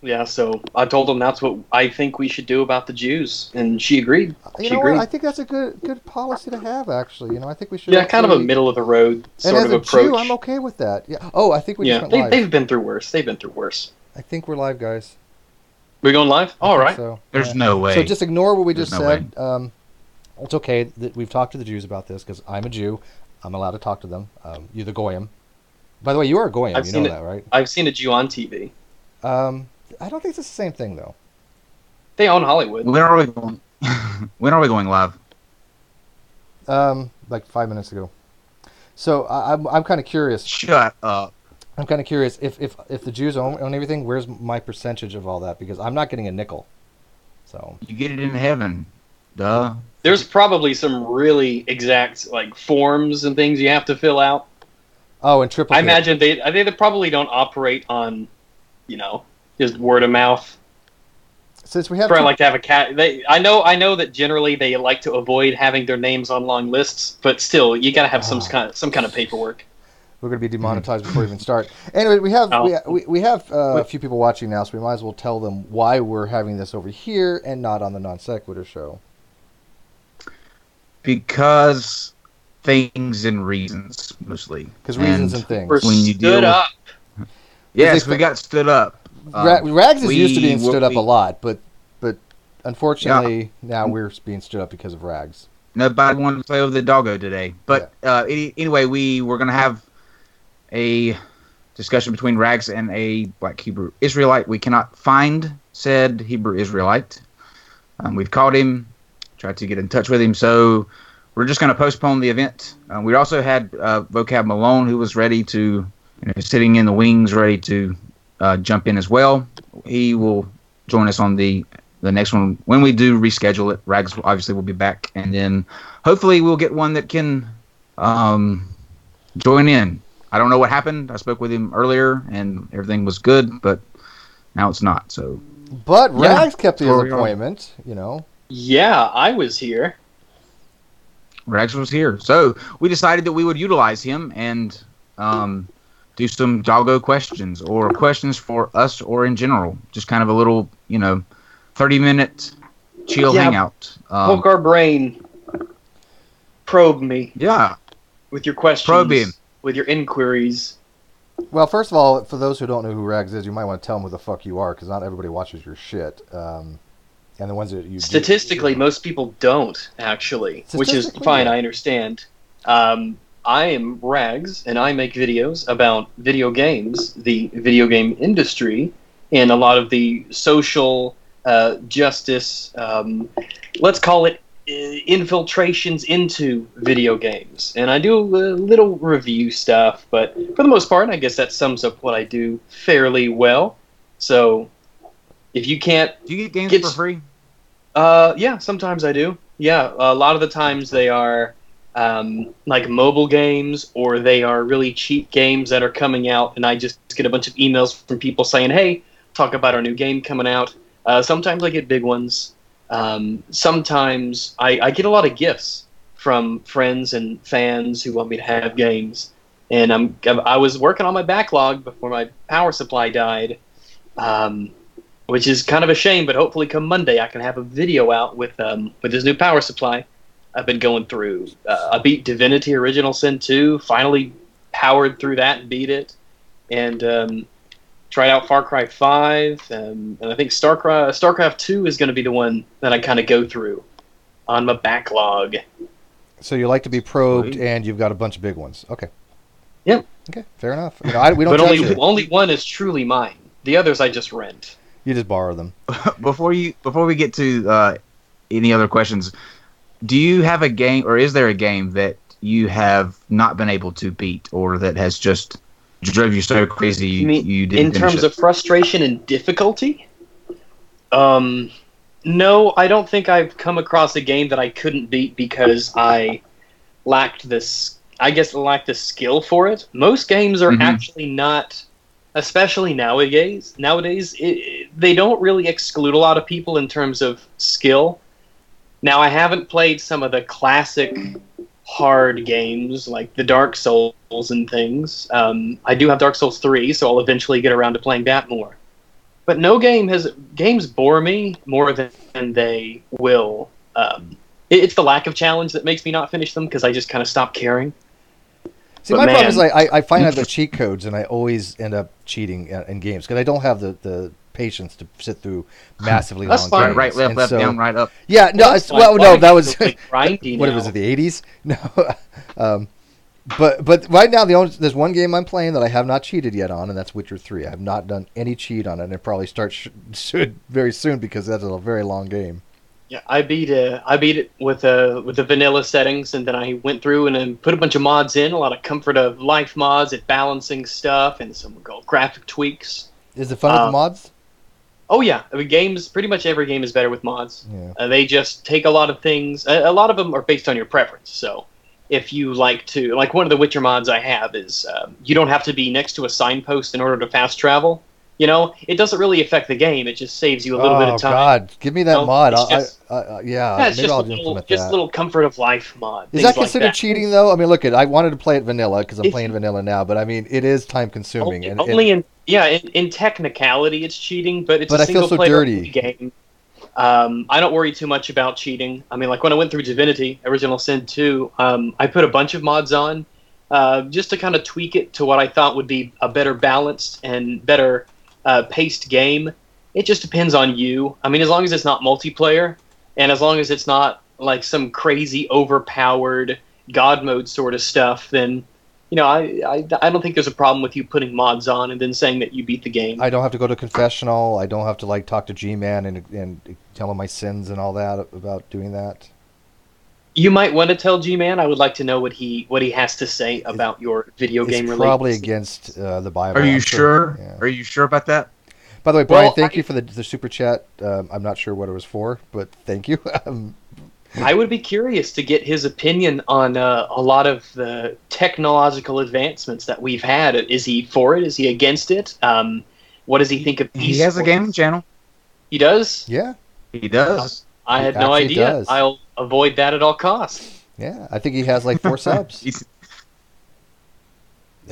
Yeah, so I told him that's what I think we should do about the Jews, and she agreed. You She know what? I agreed. think that's a good policy to have. Actually, I think we should Yeah, kind of a actually. middle of the road And sort as of a Jew, I'm approach. okay with that. Yeah. Oh, I think we just Yeah, went they live. they've been through worse. They've been through worse. I think we're live, guys. We going live? I All think right. so. There's Yeah. no So way. just ignore what we There's just no way. said. It's okay that we've talked to the Jews about this because I'm a Jew. I'm allowed to talk to them. You're the goyim. By the way, you are a goyim. I've You seen know it. that, right? I've seen a Jew on TV. I don't think it's the same thing though. They own Hollywood. When are we going? When are we going live? Like 5 minutes ago. So I'm kind of curious. Shut up. I'm kind of curious if the Jews own everything. Where's my percentage of all that? Because I'm not getting a nickel. So You get it in heaven. Duh. There's probably some really exact like forms and things you have to fill out. oh, and I triplicate. imagine they probably don't operate on, just word of mouth. Since we have Probably two, like to have a cat. I know that generally they like to avoid having their names on long lists, but still, you got to have some kind of paperwork. we're going to be demonetized before we even start. Anyway, we have Oh. we have a few people watching now, so we might as well tell them why we're having this over here and not on the Non-Sequitur show. Because things and reasons, mostly. Because reasons and things. We're When you stood deal with- up. Yes, they- we got stood up. Rags is used to being stood up we- a lot, but unfortunately now we're being stood up because of Rags. Nobody wanted to play with the doggo today. But anyway, we were going to have a discussion between Rags and a black Hebrew Israelite. We cannot find said Hebrew Israelite. We've called him, tried to get in touch with him, so we're just going to postpone the event. We also had Vocab Malone, who was ready to, sitting in the wings, ready to jump in as well. He will join us on the next one when we do reschedule it. Rags obviously will be back, and then hopefully we'll get one that can join in. I don't know what happened. I spoke with him earlier, and everything was good, but now it's not. So, But Yeah, Rags kept his that's where we are. appointment, Yeah, I was here. Rags was here. So we decided that we would utilize him and do some doggo questions or questions for us or in general. Just kind of a little, 30-minute chill Yeah. hangout. Poke our brain. Probe me Yeah. with your questions. Probe him. With your inquiries. Well, first of all, for those who don't know who Rags is, you might want to tell them who the fuck you are, because not everybody watches your shit. And the ones that you Statistically, most people don't, actually, which is Statistically, fine, yeah. I understand. I am Rags, and I make videos about video games, the video game industry, and a lot of the social justice, let's call it infiltrations into video games. And I do a little review stuff, but for the most part, I guess that sums up what I do fairly well. So, if you can't Do you get games Get- for free? yeah, sometimes I do. Yeah, a lot of the times they are like mobile games, or they are really cheap games that are coming out, and I just get a bunch of emails from people saying, "Hey, talk about our new game coming out." Sometimes I get big ones. Sometimes I get a lot of gifts from friends and fans who want me to have games, and I was working on my backlog before my power supply died. Which is kind of a shame, but hopefully come Monday I can have a video out with this new power supply. I've been going through. I beat Divinity Original Sin 2, finally powered through that and beat it, and tried out Far Cry 5, and I think StarCraft 2 is going to be the one that I kind of go through on my backlog. So you like to be probed, Sweet. and you've got a bunch of big ones. Okay. Yep. Okay, fair enough. We don't But judge only you. only one is truly mine. The others I just rent. You just borrow them. Before we get to any other questions, do you have a game, or is there a game that you have not been able to beat, or that has just drove you so crazy You mean you didn't in finish terms it? of frustration and difficulty? No, I don't think I've come across a game that I couldn't beat because I lacked this. I guess lacked the skill for it. Most games are Mhm. actually not, especially nowadays. They don't really exclude a lot of people in terms of skill. Now, I haven't played some of the classic hard games like the Dark Souls and things. I do have Dark Souls 3, so I'll eventually get around to playing that more. But no game has games bore me more than they will. It's the lack of challenge that makes me not finish them because I just kind of stop caring. See, But my problem is man, I find out the cheat codes, and I always end up cheating in games because I don't have the patience to sit through massively That's long fine. games. Right, left, And left, so, down, right, up. yeah, no, well, that's fine. well, A lot no, of that games was are, like, grindy what was now. it, the 80s? No, um, but right now there's one game I'm playing that I have not cheated yet on, and that's Witcher 3. I have not done any cheat on it, and it probably should very soon because that's a very long game. Yeah, I beat it with the vanilla settings, and then I went through and then put a bunch of mods in, a lot of comfort of life mods, and balancing stuff, and some graphic tweaks. Is it fun with the mods? Oh yeah, I mean, pretty much every game is better with mods. Yeah. They just take a lot of things. A lot of them are based on your preference. So if you like one of the Witcher mods I have is you don't have to be next to a signpost in order to fast travel. You know, it doesn't really affect the game. It just saves you a little bit of time. Oh God, give me that mod. It's just, Yeah, it's maybe just I'll a little, implement just that. a little comfort of life mod. Is things that like considered that. cheating though? I mean, look, I wanted to play it vanilla because I'm If playing you- vanilla now, but I mean, it is time consuming. Only in technicality it's cheating, but it's But a I feel single so player dirty. game. I don't worry too much about cheating. I mean, like when I went through Divinity Original Sin 2, I put a bunch of mods on just to kind of tweak it to what I thought would be a better balanced and better paced game. It just depends on you. I mean, as long as it's not multiplayer, and as long as it's not like some crazy overpowered God mode sort of stuff, then I don't think there's a problem with you putting mods on and then saying that you beat the game. I don't have to go to confessional. I don't have to like talk to G-Man and tell him my sins and all that about doing that. You might want to tell G-Man. I would like to know what he has to say about your video game It's related. probably against the Bible. Are you I'm sure? Yeah. Are you sure about that? By the way, Brian, Well, thank you for the super chat. I'm not sure what it was for, but thank you. I would be curious to get his opinion on a lot of the technological advancements that we've had. Is he for it? Is he against it? What does he think of esports? He has a gaming channel. He does? Yeah, He does. I had He no actually idea. does. I'll avoid that at all costs. yeah. I think he has like 4 subs. He's-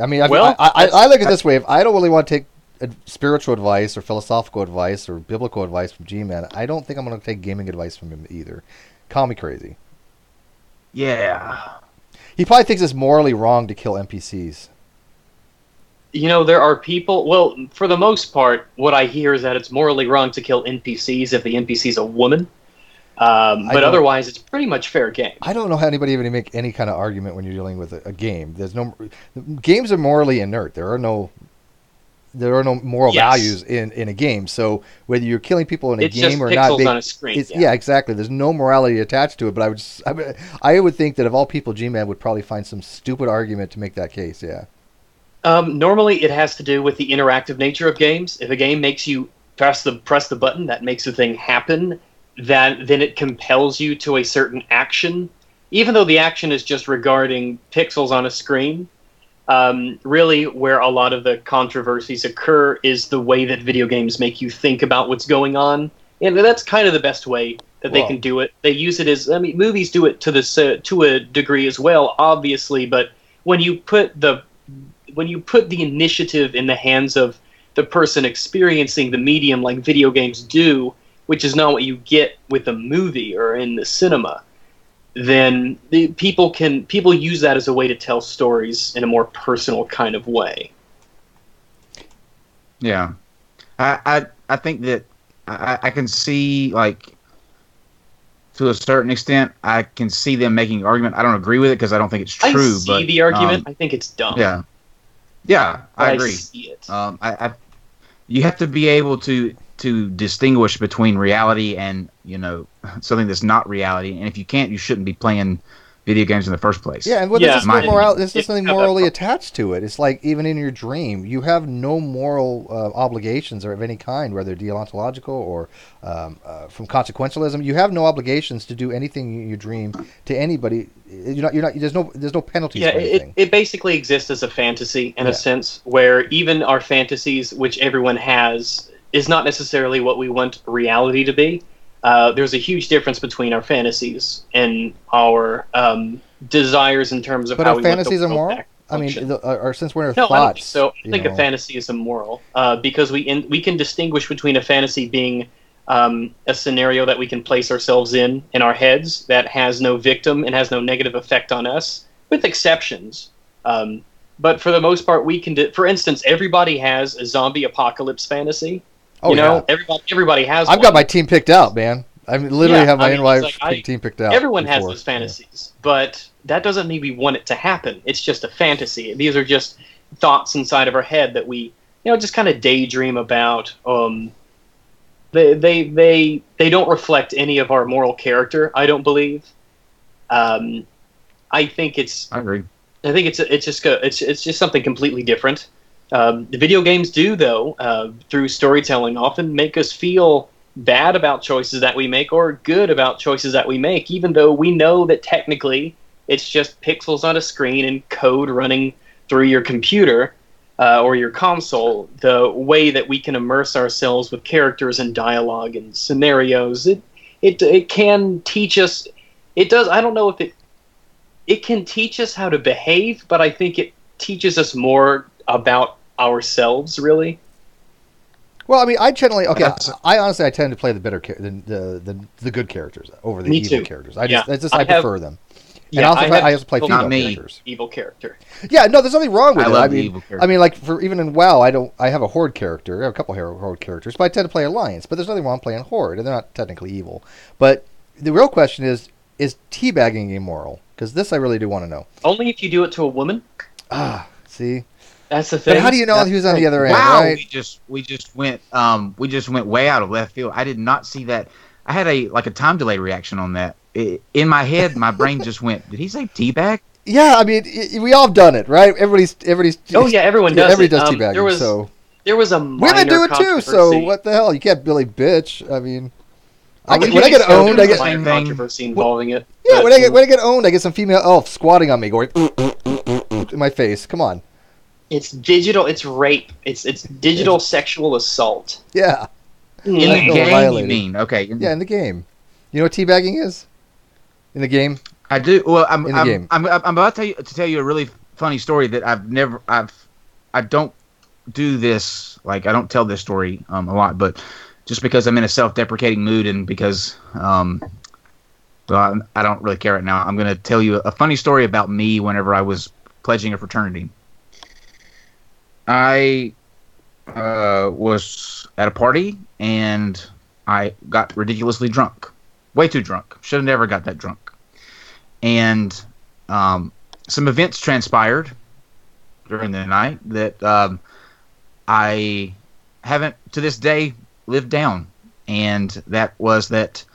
I mean, Well, I look at it this way. If I don't really want to take spiritual advice or philosophical advice or biblical advice from G-Man, I don't think I'm going to take gaming advice from him either. Call me crazy. yeah. He probably thinks it's morally wrong to kill NPCs. You know, there are people. Well, for the most part, what I hear is that it's morally wrong to kill NPCs if the NPC's a woman. But don't- otherwise, it's pretty much fair game. I don't know how anybody even make any kind of argument when you're dealing with a game. Games are morally inert. There are no moral Yes. values in a game. So whether you're killing people in a It's just game or pixels not, on a screen. yeah, exactly. There's no morality attached to it. But I would think that of all people, G-Man would probably find some stupid argument to make that case. Yeah. Normally, it has to do with the interactive nature of games. If a game makes you press the button that makes the thing happen, then it compels you to a certain action, even though the action is just regarding pixels on a screen. Really, where a lot of the controversies occur is the way that video games make you think about what's going on, and that's kind of the best way that they can do it. They use it as, I mean, movies do it to a degree as well, obviously, but when you put the initiative in the hands of the person experiencing the medium like video games do, which is not what you get with a movie or in the cinema, then people use that as a way to tell stories in a more personal kind of way. Yeah. I think that I can see, like, to a certain extent, I can see them making an argument. I don't agree with it because I don't think it's true. I see but the argument. I think it's dumb. Yeah. Yeah, I agree. see it. You have to be able to distinguish between reality and, something that's not reality. And if you can't, you shouldn't be playing video games in the first place. Yeah, and Yeah, there's If nothing you have morally that- attached to it. It's like even in your dream, you have no moral obligations or of any kind, whether deontological or from consequentialism. You have no obligations to do anything in your dream to anybody. You're not. There's no penalties Yeah, for anything. it basically exists as a fantasy in Yeah. a sense, where even our fantasies, which everyone has, is not necessarily what we want reality to be. There's a huge difference between our fantasies and our desires in terms of But how our we want the fantasies are world moral. back. I mean, function. or since we're No, I don't think thoughts, so. I think a fantasy is immoral because we can distinguish between a fantasy being a scenario that we can place ourselves in our heads that has no victim and has no negative effect on us, with exceptions. But for the most part, we can. For instance, everybody has a zombie apocalypse fantasy. Oh, yeah. Everybody has. I've got my team picked out, man. I literally have my NY team picked out. Everyone has those fantasies, but that doesn't mean we want it to happen. It's just a fantasy. These are just thoughts inside of our head that we, just kind of daydream about. They don't reflect any of our moral character, I don't believe. I think it's. I agree. I think it's just something completely different. The video games do, though, through storytelling, often make us feel bad about choices that we make or good about choices that we make, even though we know that technically it's just pixels on a screen and code running through your computer or your console. The way that we can immerse ourselves with characters and dialogue and scenarios, it can teach us. It does. I don't know if it can teach us how to behave, but I think it teaches us more about ourselves, really. Well, I mean, I honestly tend to play the better the good characters over the evil characters. I prefer them. Yeah, and I also play female characters. Evil character. Yeah, no, there's nothing wrong with it. I mean, like even in WoW, I have a horde character. I have a couple of horde characters, but I tend to play Alliance. But there's nothing wrong playing horde, and they're not technically evil. But the real question is teabagging immoral? Because this I really do want to know. Only if you do it to a woman. See. That's the thing. But how do you know who's on the other end? Wow, right? we just went way out of left field. I did not see that. I had a time delay reaction on that. In my head, my brain just went, "Did he say teabag?" Yeah, I mean, we all have done it, right? Everybody's. Oh yeah, everyone does. Everybody does teabagging. There was a minor women do it too. So what the hell? You can't really bitch. I mean, when I get owned, I get controversy involving it. Yeah, when I get owned, I get some female elf squatting on me, going in my face. Come on. It's digital. It's rape. It's digital sexual assault. Yeah. In the game, you mean? Okay. Yeah, in the game. You know what teabagging is? In the game. I do. Well, I'm about to tell you a really funny story that I don't do this. Like, I don't tell this story a lot, but just because I'm in a self-deprecating mood and because I don't really care right now, I'm going to tell you a funny story about me whenever I was pledging a fraternity. I was at a party and I got ridiculously drunk. Way too drunk. Should have never got that drunk. And some events transpired during the night that I haven't, to this day, lived down. And that was that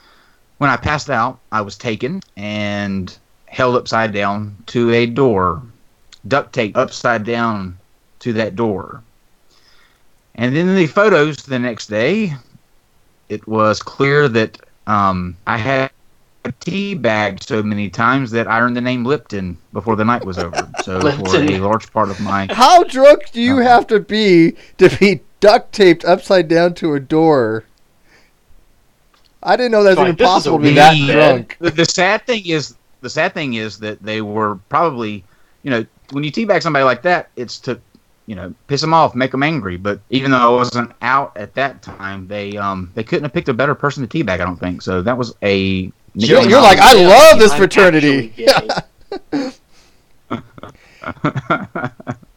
when I passed out, I was taken and held upside down to a door, duct taped upside down to that door. And then in the photos the next day, it was clear that I had teabagged so many times that I earned the name Lipton before the night was over. So for a large part of my... How drunk do you have to be duct taped upside down to a door? I didn't know that was even possible to be that drunk. The sad thing is that they were probably, when you teabag somebody like that, it's to, piss them off, make them angry. But even though I wasn't out at that time, they couldn't have picked a better person to teabag, I don't think. So that was a... You're like, I love this fraternity.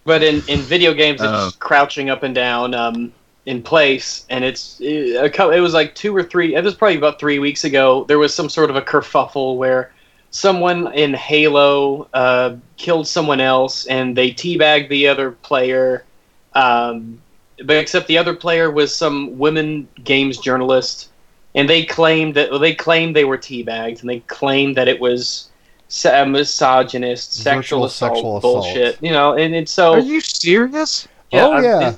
But in video games, it's just crouching up and down in place, and it was like 2 or 3. It was probably about 3 weeks ago. There was some sort of a kerfuffle where someone in Halo killed someone else, and they teabagged the other player. But except the other player was some women games journalist, and they claimed they were teabagged, and they claimed that it was misogynist, sexual assault bullshit. And it's so. Are you serious? Yeah,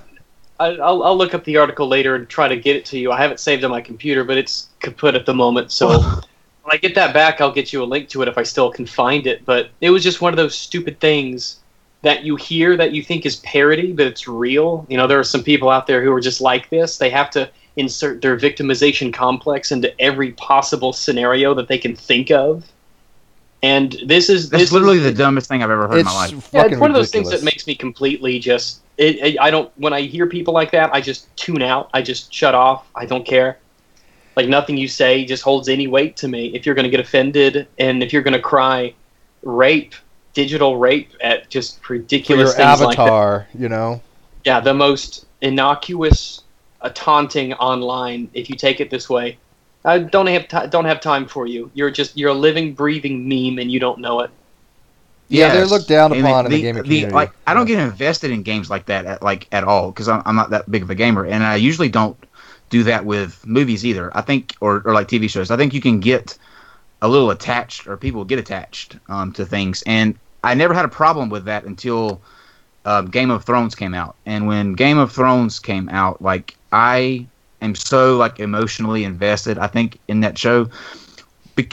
I'll look up the article later and try to get it to you. I haven't saved it on my computer, but it's kaput at the moment. So when I get that back, I'll get you a link to it if I still can find it. But it was just one of those stupid things that you hear that you think is parody, but it's real. There are some people out there who are just like this. They have to insert their victimization complex into every possible scenario that they can think of. And That's literally the dumbest thing I've ever heard in my It's life. yeah, fucking it's one of those ridiculous. things that makes me completely just. I don't. When I hear people like that, I just tune out. I just shut off. I don't care. Like nothing you say just holds any weight to me. If you're going to get offended and if you're going to cry, rape, digital rape at just For ridiculous your things like that. avatar, you know. Yeah, the most innocuous, taunting online. If you take it this way, I don't have time for you. You're a living, breathing meme, and you don't know it. Yeah, they're Yes. looked down And upon in the gaming community. Like, I don't get invested in games like that at all because I'm not that big of a gamer, and I usually don't do that with movies either. I think, or like TV shows. I think you can get a little attached, or people get attached to things, and I never had a problem with that until Game of Thrones came out. And when Game of Thrones came out, like, I am so like emotionally invested, I think, in that show.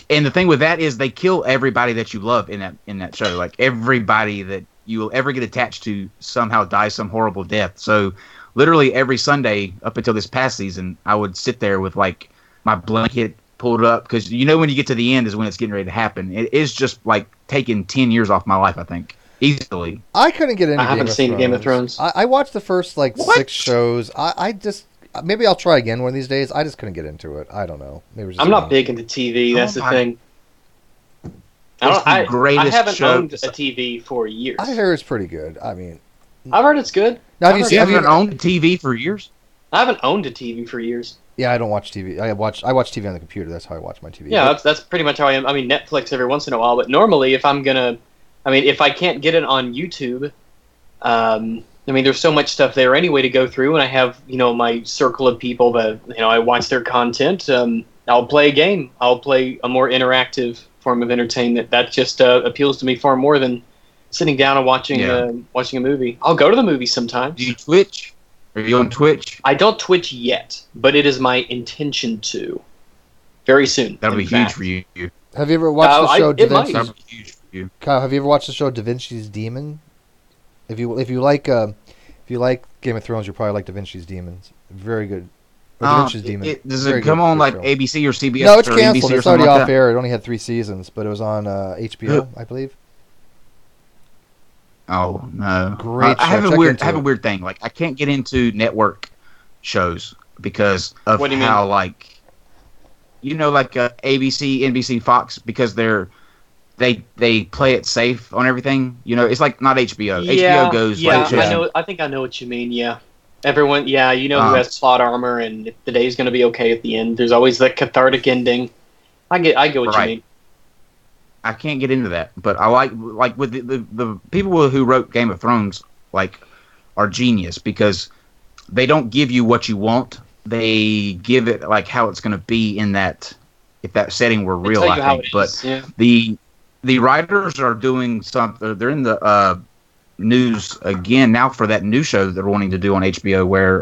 And the thing with that is they kill everybody that you love in that show. Like, everybody that you will ever get attached to somehow dies some horrible death. So literally every Sunday up until this past season, I would sit there with like my blanket pulled up, because when you get to the end is when it's getting ready to happen. It is just like taking 10 years off my life, I think, easily. I couldn't get into I haven't seen Game of Thrones. I watched the first like What? 6 shows. I just maybe I'll try again one of these days. I just couldn't get into it. I don't know. Maybe it was just I'm not me. big into TV. That's the my- thing. It's the I greatest haven't show. owned a TV for years. I heard it's pretty good. I mean, I've heard it's good. now, have you I've seen? You Have haven't you, owned a TV for years? I haven't owned a TV for years. yeah, I don't watch TV. I watch TV on the computer. That's how I watch my TV. Yeah, But that's pretty much how I am. I mean, Netflix every once in a while, but normally if if I can't get it on YouTube, there's so much stuff there anyway to go through, and I have, my circle of people that, I watch their content. I'll play a game. I'll play a more interactive form of entertainment. That just appeals to me far more than sitting down and watching a movie. I'll go to the movie sometimes. Do you Twitch? Are you on Twitch? I don't Twitch yet, but it is my intention to. Very soon. That'll in be fact. huge for you. have you ever watched the show Da it might. Vinci's? That'll be huge for you. Kyle, have you ever watched the show Da Vinci's Demon? If you like Game of Thrones, you probably like Da Vinci's Demons. Very good. Or Da Vinci's Demon. Does Very it come good on like show. ABC or CBS? No, it's or canceled. NBC or It's something already like off that? air. It only had 3 seasons, but it was on HBO, I believe. Oh no! Great I have show. a Check weird, into I have a it. weird thing. Like, I can't get into network shows because of What do you how mean? like, ABC, NBC, Fox, because they play it safe on everything. It's like not HBO. HBO goes like just, I think I know what you mean. Yeah, everyone. Yeah, who has plot armor, and if the day's going to be okay at the end. There's always the cathartic ending. I get what you Right. mean. I can't get into that, but I like with the people who wrote Game of Thrones are genius because they don't give you what you want. They give it like how it's going to be in that, if that setting were They real. tell you I how think, it but is, yeah. the writers are doing something. They're in the news again now for that new show that they're wanting to do on HBO, where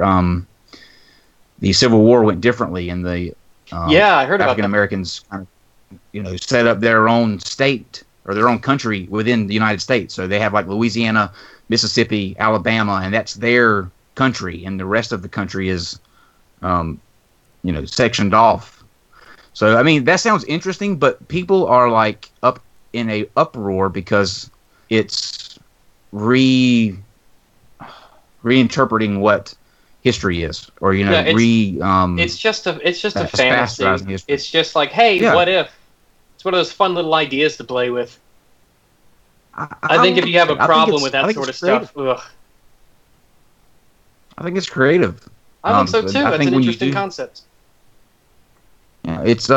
the Civil War went differently, and the I heard about African that. Americans kind of, set up their own state or their own country within the United States. So they have like Louisiana, Mississippi, Alabama, and that's their country, and the rest of the country is, sectioned off. So I mean, that sounds interesting, but people are like up in a uproar because it's reinterpreting what history is, or It's just a That's fantasy. bastardizing history. It's just like, hey, Yeah. what if? It's one of those fun little ideas to play with. I think if you have a problem with that sort of stuff, ugh. I think it's creative. I think so too. I That's think an when you interesting do- concept. Yeah, it's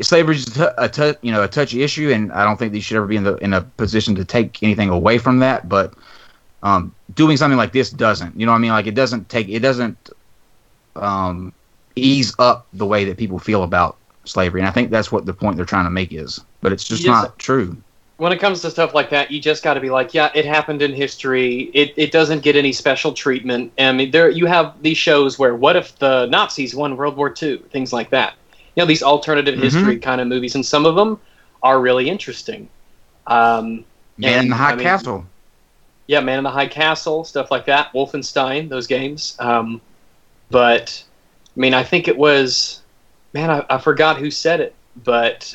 slavery's a touchy issue, and I don't think they should ever be in a position to take anything away from that. But doing something like this doesn't. You know what I mean? Like, it doesn't ease up the way that people feel about slavery, and I think that's what the point they're trying to make is. But it's just Yes. not true. When it comes to stuff like that, you just got to be like, yeah, it happened in history. It doesn't get any special treatment. I mean, you have these shows where, what if the Nazis won World War II? Things like that. These alternative history kind of movies, and some of them are really interesting. Man in the High Castle. Yeah, Man in the High Castle, stuff like that. Wolfenstein, those games. But, I think it was... Man, I forgot who said it. But,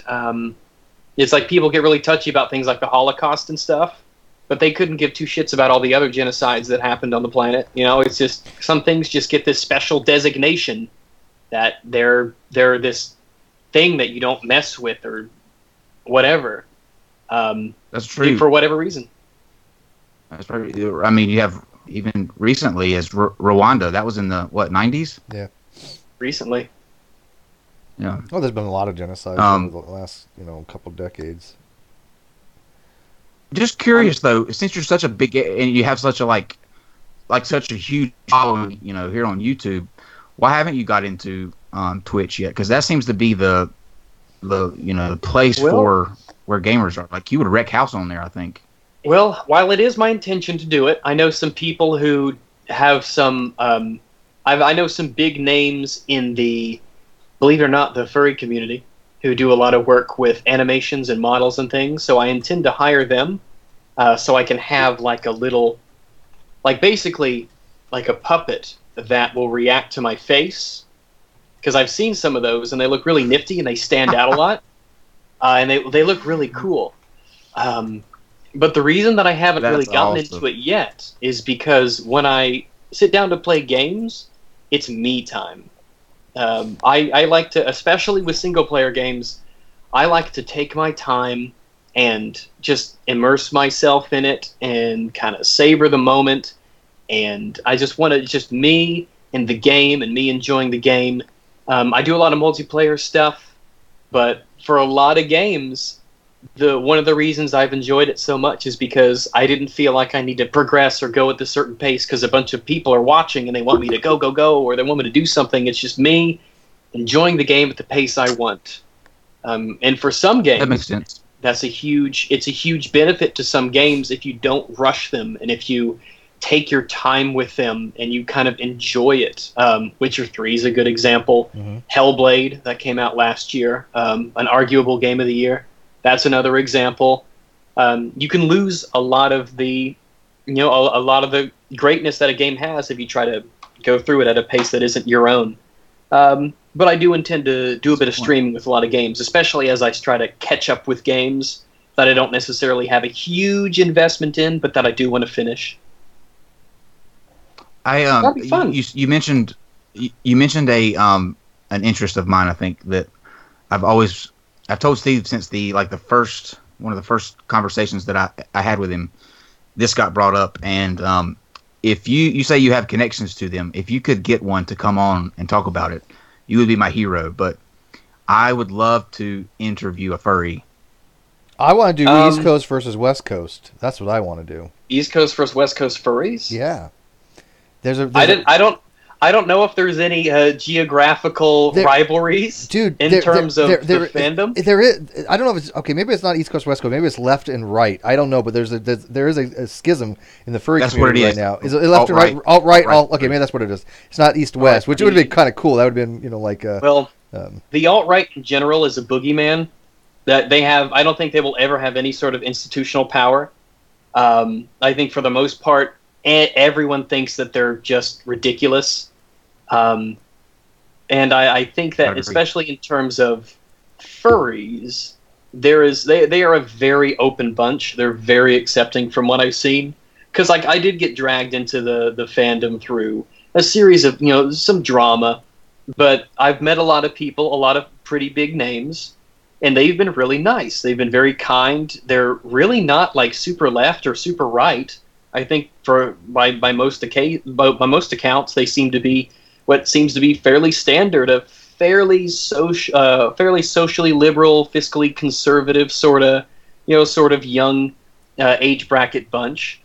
It's like people get really touchy about things like the Holocaust and stuff, but they couldn't give two shits about all the other genocides that happened on the planet. You know, it's just some things just get this special designation that they're this thing that you don't mess with or whatever. That's true. For whatever reason. That's probably, I mean, you have even recently as Rwanda. That was in the, what, 90s? Yeah. Recently. Yeah. Well, there's been a lot of genocides over the last, couple decades. Just curious though, since you're such a big and you have such a like such a huge following, here on YouTube, why haven't you got into Twitch yet? Because that seems to be the place for where gamers are. Like, you would wreck house on there, I think. Well, while it is my intention to do it, I know some people who have some. I know some big names in the, believe it or not, the furry community, who do a lot of work with animations and models and things. So I intend to hire them, so I can have like a little, like basically like a puppet that will react to my face. Because I've seen some of those and they look really nifty and they stand out a lot, and they look really cool. But the reason that I haven't really gotten into it yet is because when I sit down to play games, it's me time. I like to, especially with single-player games, I like to take my time and just immerse myself in it and kind of savor the moment. And I just want to, just me and the game and me enjoying the game. I do a lot of multiplayer stuff, but for a lot of games, one of the reasons I've enjoyed it so much is because I didn't feel like I need to progress or go at a certain pace because a bunch of people are watching and they want me to go, or they want me to do something. It's just me enjoying the game at the pace I want. And for some games, that makes sense. It's a huge benefit to some games if you don't rush them and if you take your time with them and you kind of enjoy it. Witcher 3 is a good example. Mm-hmm. Hellblade, that came out last year, an arguable game of the year. That's another example. You can lose a lot of the, a lot of the greatness that a game has if you try to go through it at a pace that isn't your own. But I do intend to do a bit of streaming with a lot of games, especially as I try to catch up with games that I don't necessarily have a huge investment in, but that I do want to finish. That'd be fun. You mentioned a an interest of mine. I think that I've told Steve since one of the first conversations that I had with him, this got brought up. And if you say you have connections to them, if you could get one to come on and talk about it, you would be my hero. But I would love to interview a furry. I want to do East Coast versus West Coast. That's what I want to do. East Coast versus West Coast furries? Yeah. I don't know if there's any geographical rivalries, dude, in terms of the fandom. There is. I don't know if it's okay. Maybe it's not East Coast, West Coast. Maybe it's left and right. I don't know, but there is a schism in the furry community right now. Is it left and right? Alt right. Okay, maybe that's what it is. It's not East West, which would have been kind of cool. That would have been the alt right in general is a boogeyman that they have. I don't think they will ever have any sort of institutional power. I think for the most part, everyone thinks that they're just ridiculous. And I think that especially in terms of furries, they are a very open bunch. They're very accepting from what I've seen. Because I did get dragged into the fandom through a series of, some drama. But I've met a lot of people, a lot of pretty big names, and they've been really nice. They've been very kind. They're really not like super left or super right. I think by most accounts, they seem to be what seems to be fairly standard, a fairly socially liberal, fiscally conservative sort of young age bracket bunch.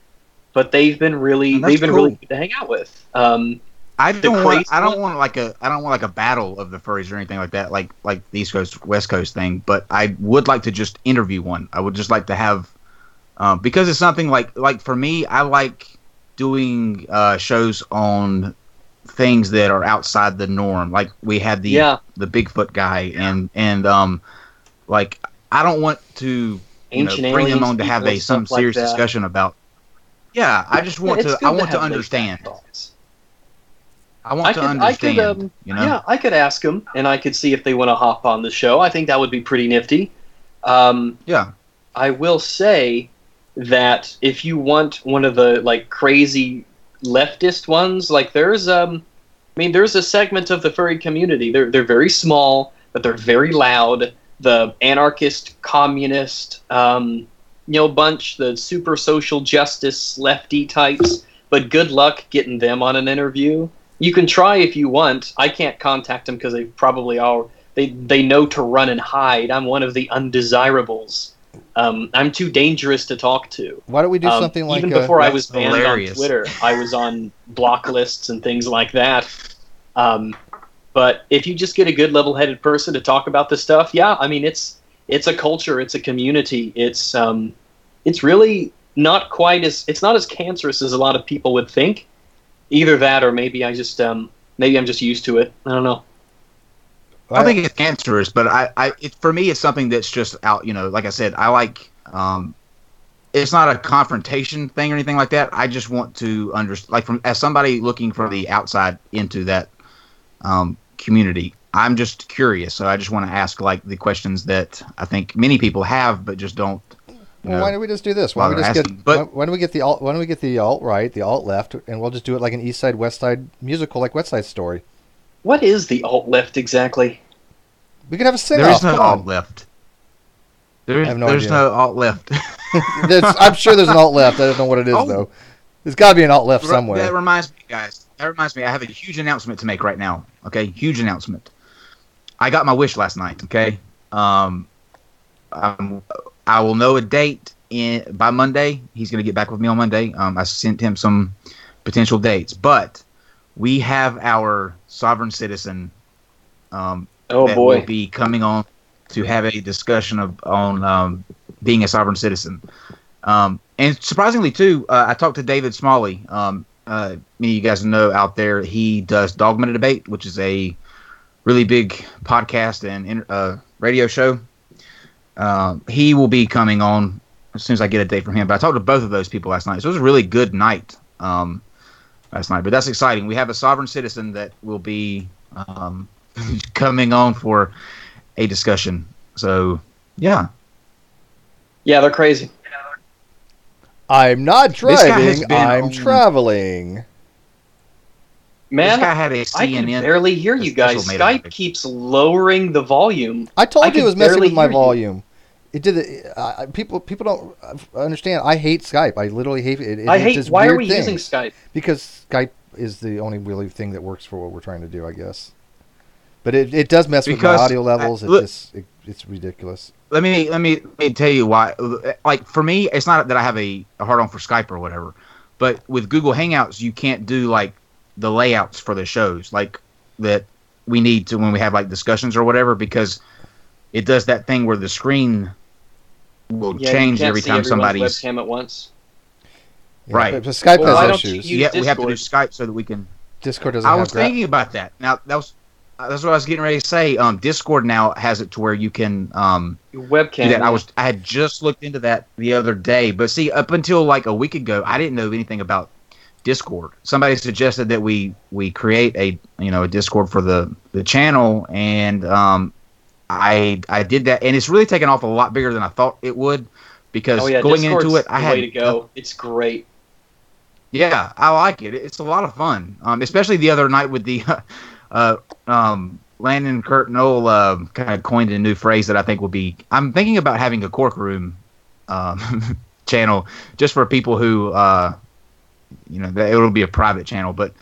But they've been really really good to hang out with. I don't want like a battle of the furries or anything like that, like the East Coast West Coast thing. But I would like to just interview one. I would just like to have. Because it's something like for me, I like doing shows on things that are outside the norm. Like we had the Bigfoot guy, and like I don't want to bring him on to have some serious discussion about. Yeah, I just want to. I want to understand. I want to understand. Yeah, I could ask them, and I could see if they want to hop on the show. I think that would be pretty nifty. Yeah. I will say that if you want one of the like crazy leftist ones, like there's a segment of the furry community. They're very small, but they're very loud. The anarchist, communist, bunch, the super social justice lefty types. But good luck getting them on an interview. You can try if you want. I can't contact them because they probably are. They know to run and hide. I'm one of the undesirables. I'm too dangerous to talk to. Why don't we do something like even before I was That's banned hilarious. on Twitter, I was on block lists and things like that. But if you just get a good level-headed person to talk about this stuff, yeah, I mean it's a culture, it's a community, it's really not quite as it's not as cancerous as a lot of people would think. Either that, or maybe maybe I'm just used to it. I don't know. I don't think it's cancerous, but for me, it's something that's just out. Like I said, I like. It's not a confrontation thing or anything like that. I just want to understand, like, as somebody looking from the outside into that community. I'm just curious, so I just want to ask like the questions that I think many people have, but just don't. Well, why don't we just do this? Why don't we just asking. why don't we get the alt? Why don't we get the alt right, the alt left, and we'll just do it like an East Side West Side musical, like West Side Story. What is the alt left exactly? We could have a sing There off. is no alt left. There's no alt left. I'm sure there's an alt left. I don't know what it is though. There's got to be an alt left somewhere. That reminds me, guys. That reminds me. I have a huge announcement to make right now. Okay, huge announcement. I got my wish last night. Okay, I will know a date by Monday. He's going to get back with me on Monday. I sent him some potential dates, but we have our sovereign citizen. Will be coming on to have a discussion on being a sovereign citizen. And surprisingly, too, I talked to David Smalley. Many of you guys know out there, he does Dog Minute Debate, which is a really big podcast and radio show. He will be coming on as soon as I get a date from him. But I talked to both of those people last night. So it was a really good night last night. But that's exciting. We have a sovereign citizen that will be coming on for a discussion. So, yeah. Yeah, they're crazy. I'm not driving, I'm traveling. Man, this guy had a CNN I can barely hear you guys. Skype keeps lowering the volume. I told you it was messing with my volume. It did it. People don't understand. I hate Skype. I literally hate it. Why are we using Skype? Because Skype is the only really thing that works for what we're trying to do, I guess. But it does mess with my audio levels. It's ridiculous. Let me tell you why. Like, for me, it's not that I have a hard on for Skype or whatever, but with Google Hangouts, you can't do like the layouts for the shows like that we need to when we have like discussions or whatever, because it does that thing where the screen will change every time somebody's webcam at once. Yeah, right. But Skype has issues. Yeah, we have to do Skype so that we can. Discord doesn't. I was thinking about that. Now that's what I was getting ready to say. Discord now has it to where you can webcam. Do that. I had just looked into that the other day, but see, up until like a week ago, I didn't know anything about Discord. Somebody suggested that we create a Discord for the channel, and I did that, and it's really taken off a lot bigger than I thought it would, because going Discord's into it, I had way to go. It's great. Yeah, I like it. It's a lot of fun, especially the other night with the Landon Kurt Knoll kind of coined a new phrase that I think will be. I'm thinking about having a cork room channel just for people who it'll be a private channel, but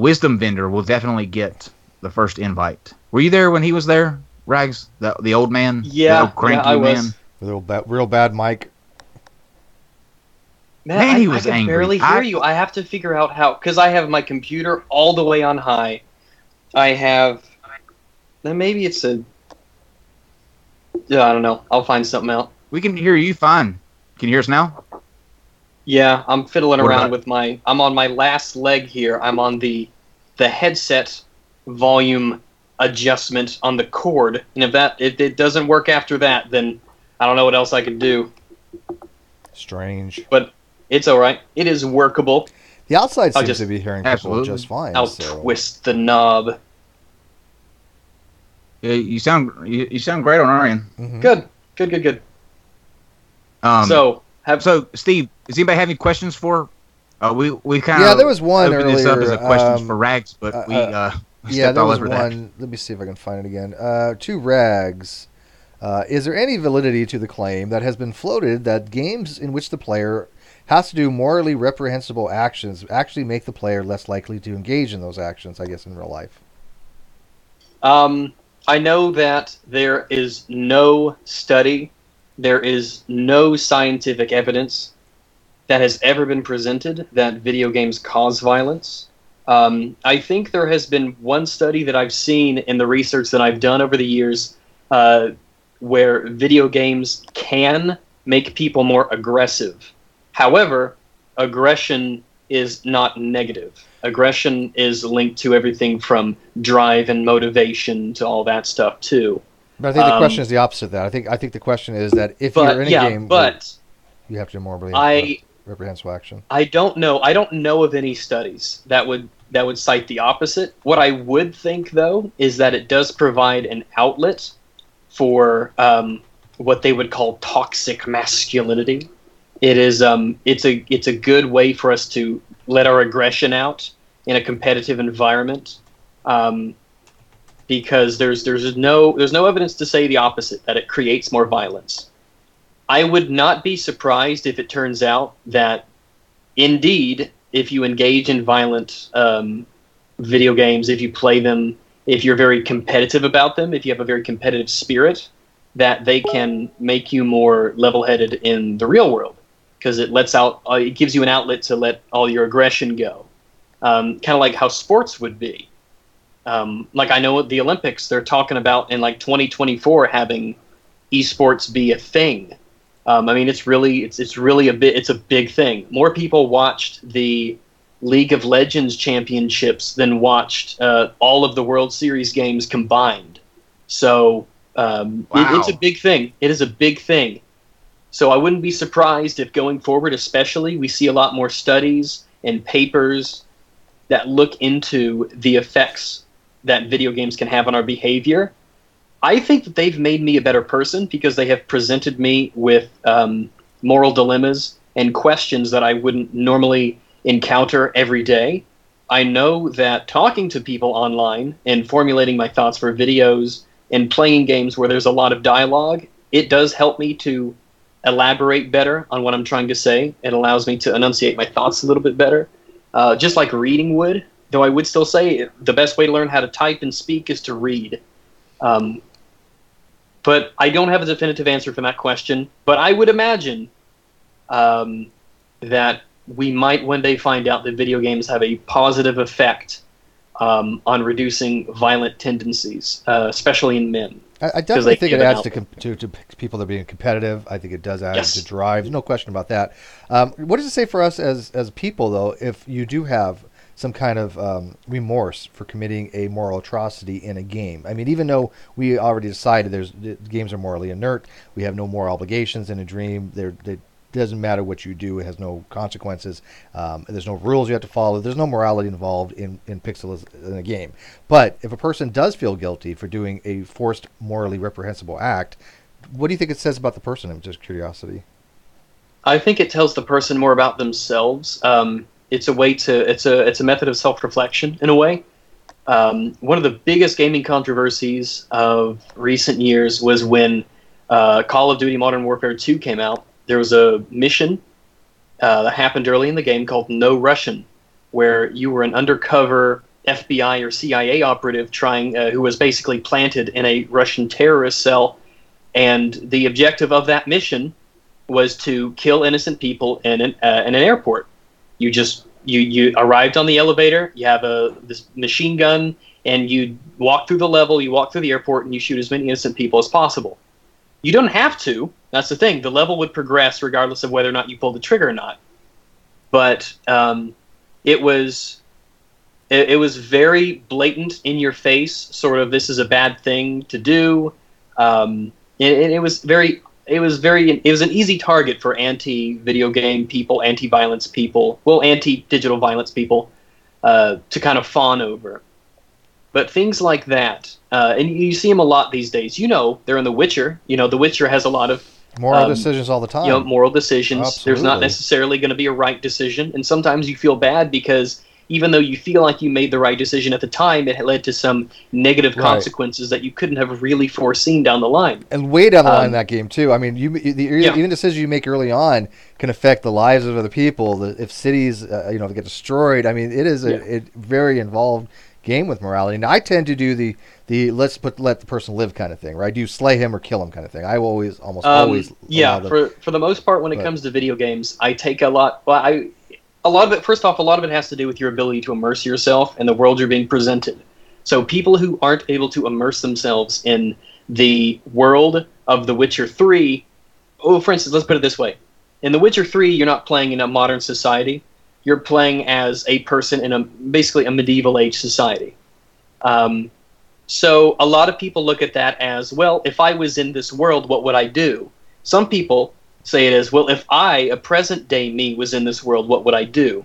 Wisdom Vendor will definitely get the first invite. Were you there when he was there, Rags? The old man? Yeah, the old cranky I was. Man? Real bad mic. Man, he was I can angry. barely hear you. I have to figure out how, because I have my computer all the way on high. I have. Then maybe it's a. Yeah, I don't know. I'll find something out. We can hear you fine. Can you hear us now? Yeah, I'm fiddling around with my. I'm on my last leg here. I'm on the headset volume adjustment on the cord, and if it doesn't work after that, then I don't know what else I can do. Strange. But it's all right. It is workable. The outside seems to be hearing people just fine. I'll twist the knob. You sound great on our end. Mm-hmm. Good. So Steve, does anybody have any questions for? We kind of Yeah, there was one opened this up as earlier. a questions for Rags, but we Yeah, stepped there all was over that. one. Let me see if I can find it again. To Rags. Is there any validity to the claim that has been floated that games in which the player has to do morally reprehensible actions actually make the player less likely to engage in those actions, I guess, in real life? I know that there is no study, there is no scientific evidence that has ever been presented that video games cause violence. I think there has been one study that I've seen in the research that I've done over the years where video games can make people more aggressive. However, aggression is not negative. Aggression is linked to everything from drive and motivation to all that stuff too. But I think the question is the opposite of that. I think the question is that if you're But in a yeah, game where but you have to do morally I reprehensible action. I don't know. I don't know of any studies that would cite the opposite. What I would think though is that it does provide an outlet for what they would call toxic masculinity. It's a good way for us to let our aggression out in a competitive environment, um, because there's no evidence to say the opposite, that it creates more violence. I would not be surprised if it turns out that indeed, if you engage in violent video games, if you play them, if you're very competitive about them, if you have a very competitive spirit, that they can make you more level-headed in the real world, because it gives you an outlet to let all your aggression go, kind of like how sports would be. Like I know at the Olympics, they're talking about in like 2024 having esports be a thing. I mean, it's a big thing. More people watched the League of Legends championships than watched all of the World Series games combined. So it's a Wow. big thing. It is a big thing. So I wouldn't be surprised if going forward, especially, we see a lot more studies and papers that look into the effects that video games can have on our behavior. I think that they've made me a better person because they have presented me with moral dilemmas and questions that I wouldn't normally encounter every day. I know that talking to people online and formulating my thoughts for videos and playing games where there's a lot of dialogue, it does help me to elaborate better on what I'm trying to say. It allows me to enunciate my thoughts a little bit better, just like reading would. Though I would still say the best way to learn how to type and speak is to read. But I don't have a definitive answer for that question. But I would imagine that we might one day find out that video games have a positive effect on reducing violent tendencies, especially in men. I definitely think it adds to people that are being competitive. I think it does add to drive. No question about that. What does it say for us as people, though, if you do have some kind of remorse for committing a moral atrocity in a game? I mean, even though we already decided games are morally inert, we have no moral obligations in a dream. It doesn't matter what you do; it has no consequences. There's no rules you have to follow. There's no morality involved in pixels in a game. But if a person does feel guilty for doing a forced, morally reprehensible act, what do you think it says about the person? I'm just curiosity. I think it tells the person more about themselves. It's a method of self-reflection in a way. One of the biggest gaming controversies of recent years was when Call of Duty Modern Warfare 2 came out. There was a mission that happened early in the game called No Russian, where you were an undercover FBI or CIA operative who was basically planted in a Russian terrorist cell, and the objective of that mission was to kill innocent people in an airport. You arrived on the elevator, you have this machine gun, and you walk through the level, you walk through the airport, and you shoot as many innocent people as possible. You don't have to. That's the thing. The level would progress regardless of whether or not you pull the trigger or not. But it was very blatant, in your face, sort of, this is a bad thing to do. It was an easy target for anti-video game people, anti-violence people, well, anti-digital violence people, to kind of fawn over. But things like that, and you see them a lot these days. They're in The Witcher. The Witcher has a lot of Moral decisions all the time. moral decisions. Absolutely. There's not necessarily going to be a right decision, and sometimes you feel bad because even though you feel like you made the right decision at the time, it led to some negative consequences that you couldn't have really foreseen down the line. And way down the line in that game too. I mean, even decisions you make early on can affect the lives of other people. If cities, get destroyed, I mean, it is a very involved game with morality. And I tend to do the let the person live kind of thing, right? Do you slay him or kill him kind of thing? I always always for the most part when it comes to video games, I take a lot. Well, a lot of it. First off, a lot of it has to do with your ability to immerse yourself in the world you're being presented. So people who aren't able to immerse themselves in the world of The Witcher 3, for instance, let's put it this way: in The Witcher 3, you're not playing in a modern society. You're playing as a person in basically a medieval age society. So a lot of people look at that as, well, if I was in this world, what would I do? Some people say it as, well, if a present-day me, was in this world, what would I do?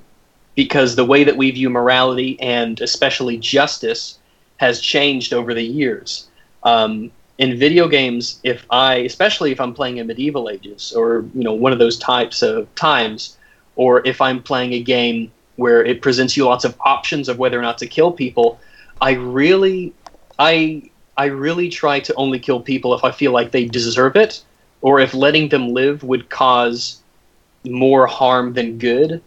Because the way that we view morality and especially justice has changed over the years. In video games, especially if I'm playing in medieval ages or one of those types of times, or if I'm playing a game where it presents you lots of options of whether or not to kill people, I really try to only kill people if I feel like they deserve it, or if letting them live would cause more harm than good.